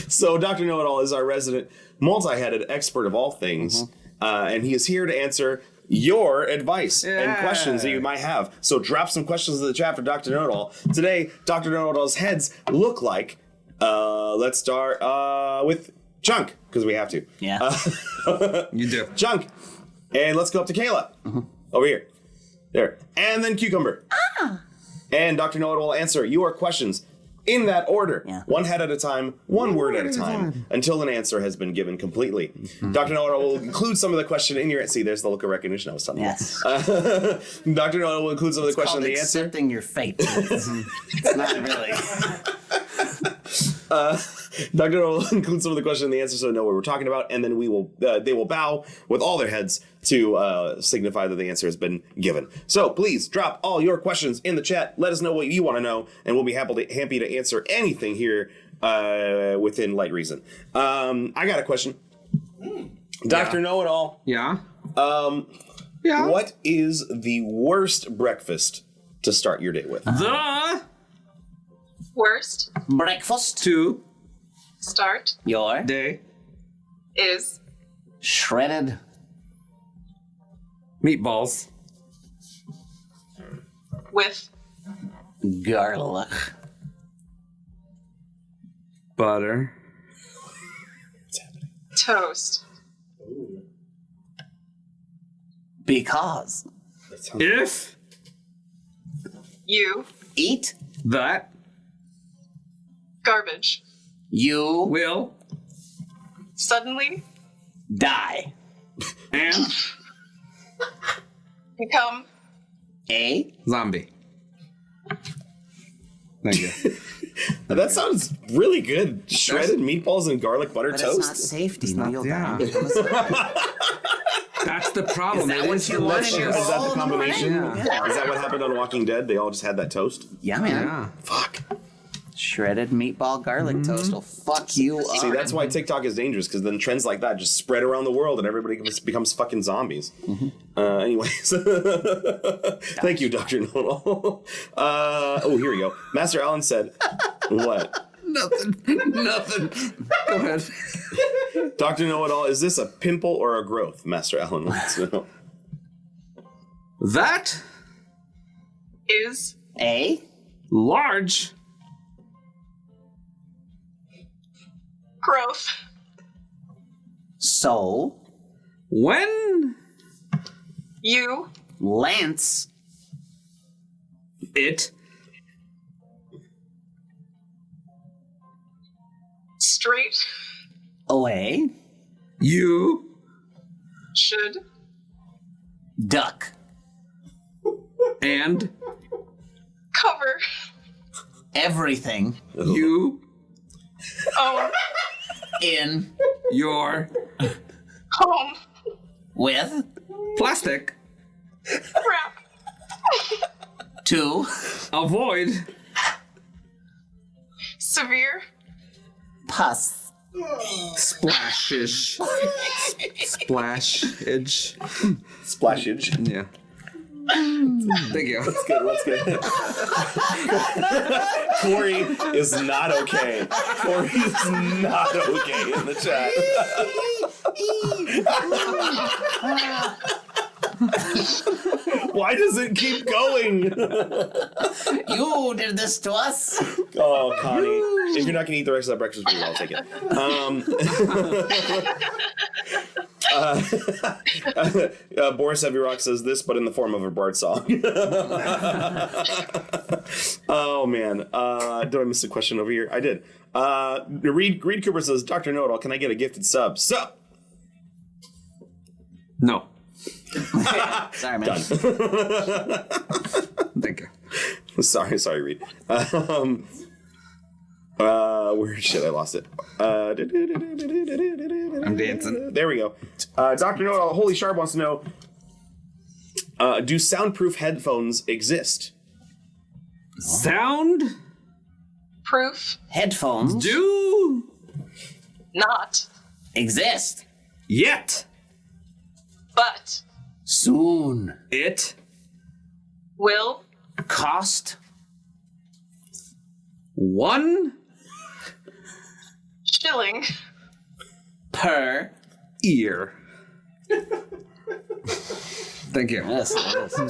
So Dr. Know-It-All is our resident multi-headed expert of all things, and he is here to answer your advice and questions that you might have. So drop some questions in the chat for Dr. Know-It-All. Today, Dr. Know-It-All's heads look like, let's start with Chunk, because we have to. Yeah. You do. Chunk. And let's go up to Kayla. Over here. There. And then Cucumber. And Dr. Know-It-All will answer your questions in that order. Yeah. One head at a time, one word at a time, until an answer has been given completely. Dr. Know-It-All will include some of the question in your... See, there's the look of recognition I was telling Yes. you. Dr. Know-It-All will include some of the question in the answer. Accepting your fate. It's not really. Dr. Know-It-All will include some of the question in the answer so they know what we're talking about, and then they will bow with all their heads to signify that the answer has been given. So please drop all your questions in the chat. Let us know what you want to know, and we'll be happy to answer anything here within light reason. I got a question. Dr. Know-It-All. Yeah. What is the worst breakfast to start your day with? The Worst Breakfast. to start Your day is shredded meatballs. with garlic. Butter. toast. Because If You eat, that garbage. you will Suddenly die. and become A zombie. Thank you. That sounds really good. Shredded meatballs and garlic butter but toast. it's not safety. No, you'll yeah. die. That's the problem. Is that It what is you delicious. want in your Is that bowl the in the morning? combination? Yeah. Is that what happened on Walking Dead? They all just had that toast? Yeah, man. Yeah. Fuck. Shredded meatball garlic toast will fuck you up. See, that's why TikTok is dangerous, because then trends like that just spread around the world and everybody becomes fucking zombies. Anyways. Thank you, Dr. Noodle. Oh, here we go. Master Allen said, what? Nothing. Go ahead. Dr. Know-It-All, is this a pimple or a growth? Master Allen wants to know. That Is A. large growth. So. when You Lance. it straight Away. you should Duck. and cover Everything. you own In. your home With. plastic wrap To. avoid severe Pus. splashish splashage. Splashage. Yeah. Thank you. Let's get Corey is not okay. Corey is not okay in the chat. Why does it keep going? You did this to us. Oh, Connie. If you're not going to eat the rest of that breakfast food, I'll take it. Boris Heavy Rock says this, but in the form of a Bard song. Oh, man. Did I miss a question over here? I did. Reed Cooper says, Dr. Know-It-All, can I get a gifted sub? Sup? No. Sorry, man. Thank you. Sorry, Reed. Where shit? I lost it. I'm dancing. There we go. Dr. Know-It-All, Holy Sharp wants to know, do soundproof headphones exist? Sound proof Headphones. do not Exist. yet but Soon. it will Cost. one shilling Per. ear. Thank you. Yes.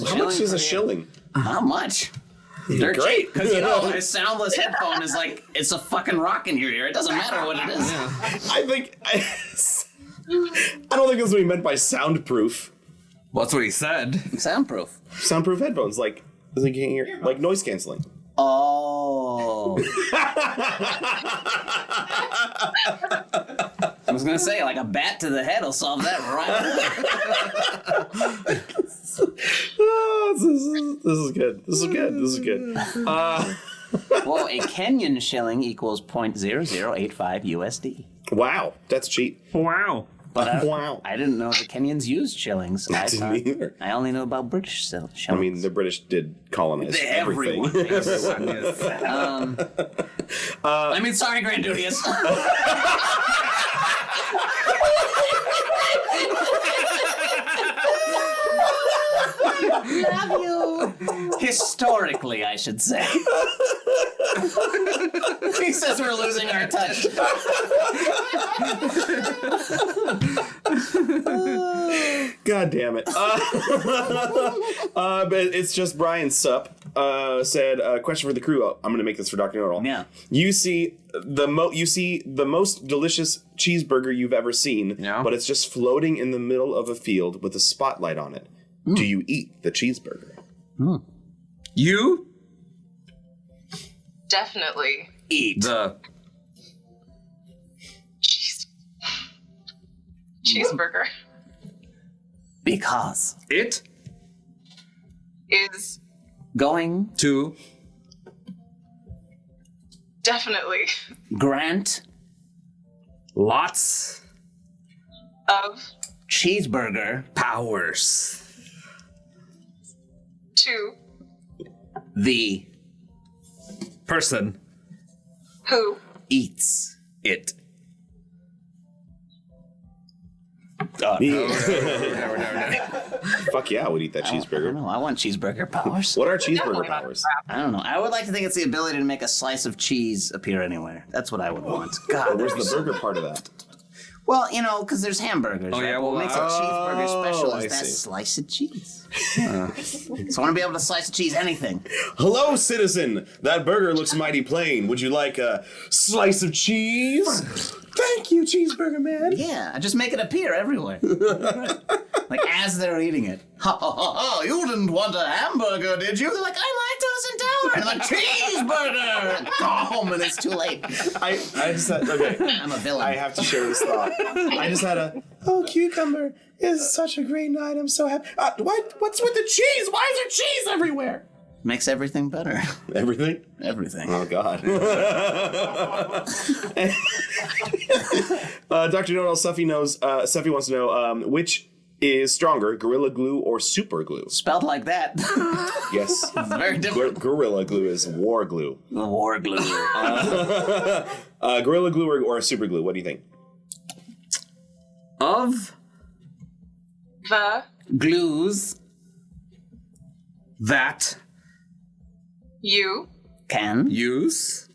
How much is a shilling? Not much. They're Great. cheap, because you know a soundless headphone is like it's a fucking rock in your ear. It doesn't matter what it is. I think... I don't think that's what he meant by soundproof. Well, that's what he said. Soundproof. Soundproof headphones, like you can't hear, like noise canceling. Oh. I was gonna say, like a bat to the head will solve that right. Oh, this is good. This is good. This is good. Well, a Kenyan shilling equals 0.0085 USD. Wow, that's cheap. Wow. But Wow. I didn't know the Kenyans used shillings. I didn't either. I only know about British shillings. I mean, the British did colonize everything. Everyone. I mean, sorry, Grand Duties. Love you. Historically, I should say. He says we're losing our touch. God damn it. But it's just Brian Sup said, question for the crew. I'm going to make this for Dr. Know-It-All. Yeah. You see the most delicious cheeseburger you've ever seen, Yeah. but it's just floating in the middle of a field with a spotlight on it. Do you eat the cheeseburger? You definitely Eat. the cheeseburger Because. it is Going. to definitely Grant. lots of cheeseburger powers. To the Person who eats it. Fuck yeah, I would eat that I don't cheeseburger. know. I want cheeseburger powers. What are definitely cheeseburger not powers? crap. I don't know. I would like to think it's the ability to make a slice of cheese appear anywhere. That's what I would want. God, Where's the burger part of that? well, because there's hamburgers. Oh, right? yeah, What well, makes a cheeseburger special I is that see. slice of cheese. So I want to be able to slice of cheese anything. Hello, citizen. That burger looks mighty plain. Would you like a slice of cheese? Thank you, cheeseburger man. Yeah, I just make it appear everywhere. Like as they're eating it. Ha ha ha ha, you didn't want a hamburger, did you? They're like, I'm lactose intolerant. And I'm like, cheeseburger! Go home and it's too late. I just had, okay. I'm a villain. I have to share this thought. I just had cucumber is such a great night. I'm so happy. What's with the cheese? Why is there cheese everywhere? Makes everything better. Everything? Everything. Oh, God. Dr. Know-It-All, Seffi wants to know, which is stronger, Gorilla Glue or Super Glue? Spelled like that. Yes. Very different. Gorilla Glue is War Glue. The war glue. Gorilla Glue or Super Glue? What do you think? Of the Glues that you can use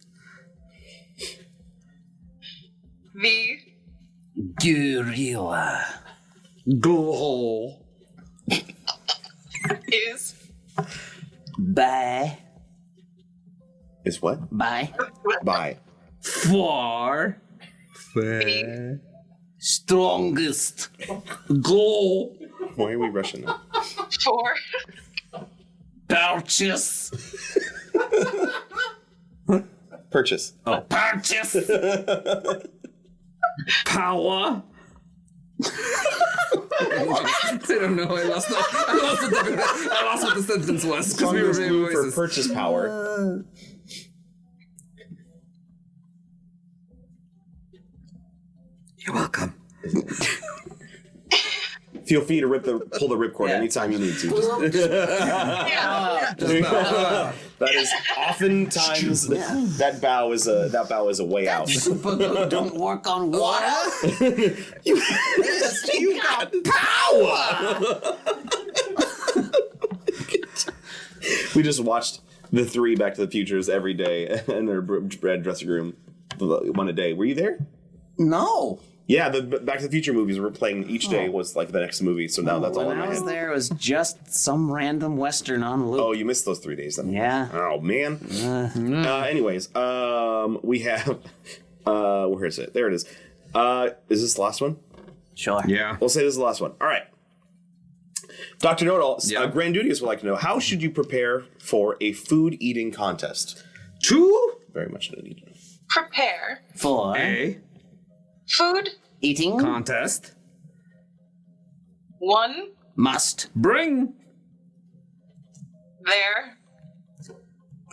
the gorilla glue is by Is what? by Bye. for the strongest glue Why are we rushing that? for purchase Purchase. purchase power. I don't know. I lost what the sentence was because we were Strongest making glue for voices. purchase power. You're welcome. Feel free to pull the ripcord anytime you need to. yeah. That is oftentimes that bow is a way out. super glue don't work on water. You got power. We just watched the 3 Back to the Futures every day in their red dressing room, one a day. Were you there? No. Yeah, the Back to the Future movies were playing each day was like the next movie. So now that's all in When my I was head. there, it was just some random Western on loop. Oh, you missed those 3 days then. Yeah. Oh man. Anyways, we have where is it? There it is. Is this the last one? Sure. Yeah. We'll say this is the last one. All right. Dr. Know-It-All, Yeah. Grand Duties would like to know, how should you prepare for a food eating contest? 2 Very much no need. Prepare For a food eating contest. 1 must Bring their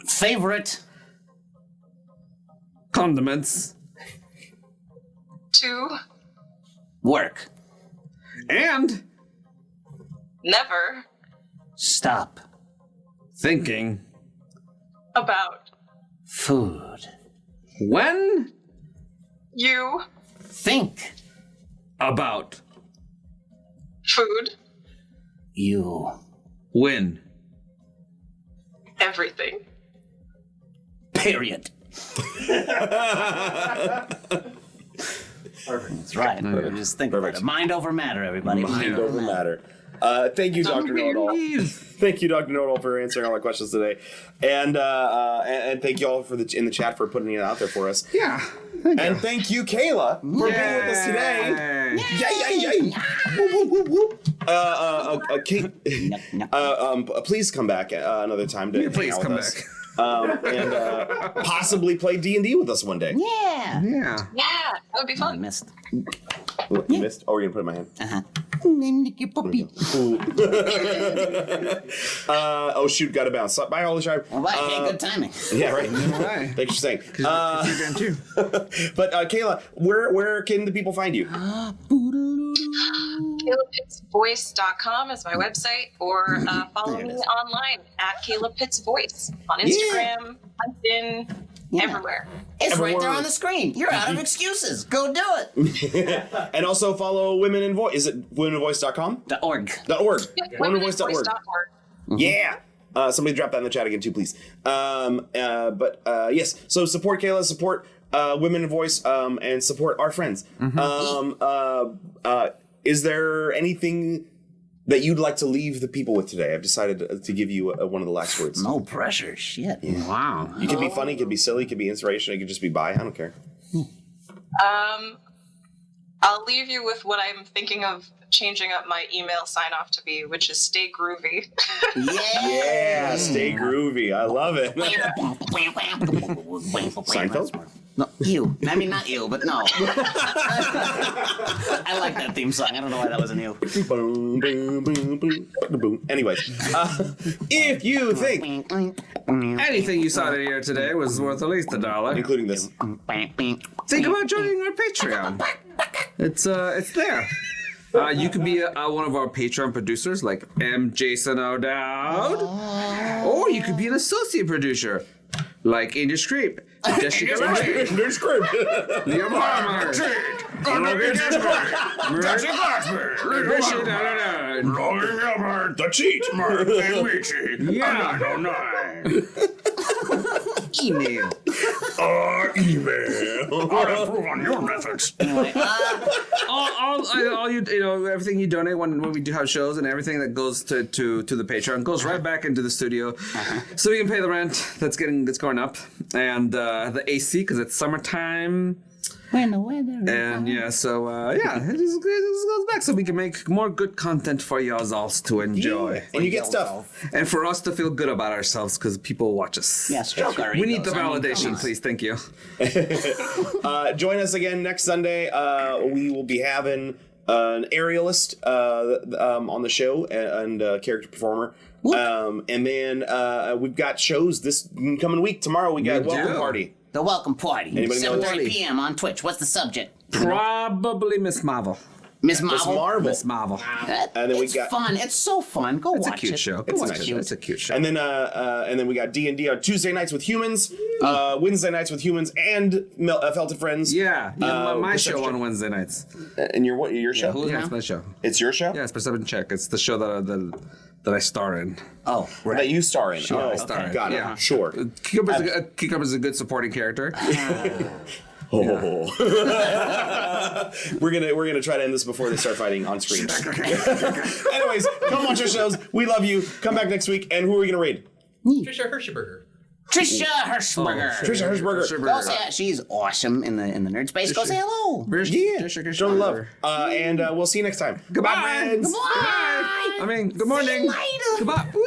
favorite condiments 2 work. and never Stop. thinking about Food. when you Think. about food You. when. everything. Period. That's right. Just think about Perfect. it. Mind over matter, everybody. Mind over matter. Thank you, Dr. Know-It-All. Thank you, Dr. Know-It-All, for answering all our questions today, and thank you all for in the chat for putting it out there for us. Yeah. And thank you, Kayla, for being with us today. Yay! Woo, woo, woo, woo. Kate, please come back another time to hang out with us. And possibly play D&D with us one day. Yeah. Yeah. Yeah, that would be I fun. missed. What, you missed? Oh, we're gonna put it in my hand. Puppy. Ooh. Oh shoot, gotta bounce. Bye, all the time. Well, hey, good timing. Yeah, right. Why? Thanks for saying. You're down too. But Kayla, where can the people find you? KaylaPittsVoice.com is my website, or follow me online at Kayla Pitts Voice on Instagram, LinkedIn, everywhere. It's right there on the screen. You're out of excuses. Go do it. And also follow Women in Voice. Is it womeninvoice.com? .org. .org. Yep, Womeninvoice.org. womeninvoice.org. Yeah. Somebody drop that in the chat again too, please. Yes. So support Kayla, support Women in Voice, and support our friends. Is there anything that you'd like to leave the people with today? I've decided to give you one of the last words. No pressure. Shit. Yeah. Wow. You can be funny, it could be silly, it could be inspirational, it could just be bye. I don't care. I'll leave you with what I'm thinking of changing up my email sign off to be, which is stay groovy. Yeah, stay groovy. I love it. Seinfeld? No, you. I mean, not you, but no. I like that theme song. I don't know why that wasn't you. Boom, boom, boom, boom, boom. Anyways, if you think, Anything you saw here today was worth at least $1, including this, think about joining our Patreon. It's there. You could be one of our Patreon producers, like M. Jason O'Dowd, or you could be an associate producer, like India Screep, Jessica Ray, Liam Harmer, the cheat. Email. Improve on your methods. Anyway, all you know, everything you donate when we do have shows and everything that goes to the Patreon goes right back into the studio, so we can pay the rent that's going up, and the AC because it's summertime. when the weather. And it just goes back so we can make more good content for y'all to enjoy. And you get stuff. And for us to feel good about ourselves because people watch us. Yeah, stroke our We need the egos. I mean, come validation, on. please. Thank you. Join us again next Sunday. We will be having an aerialist on the show and character performer. And then we've got shows this coming week. Tomorrow we got Welcome do. Party. The Welcome Party. Anybody know 7:30 p.m. on Twitch. What's the subject? Probably Miss Marvel. Miss Miss Marvel. Marvel. Miss Marvel. And then we It's got fun. It's so fun. Go It's a watch cute it. show. Go It's watch nice. it. It's a cute show. And then we got D&D on Tuesday nights with humans, Wednesday nights with humans, and Felted Friends. Yeah, my Perception show on Check. Wednesday nights. And your show? who's Yeah, now? it's my show. It's your show? Yeah, it's Perception Check. It's the show that I star in. Oh, right. That you star in. Sure, oh, I star in. got it. Yeah. Sure. Cucumber's a good supporting character. Oh. we're gonna try to end this before they start fighting on screen. Anyways, come watch our shows. We love you. Come back next week. And who are we gonna raid? Trisha Hersheyberger. Trisha Hershberger. Trisha Hershberger. Go say she's awesome in the nerd space. Go say hello. Yeah. Show the love. And we'll see you next time. Goodbye, friends. Goodbye. Good morning. See you later. Goodbye. Whee!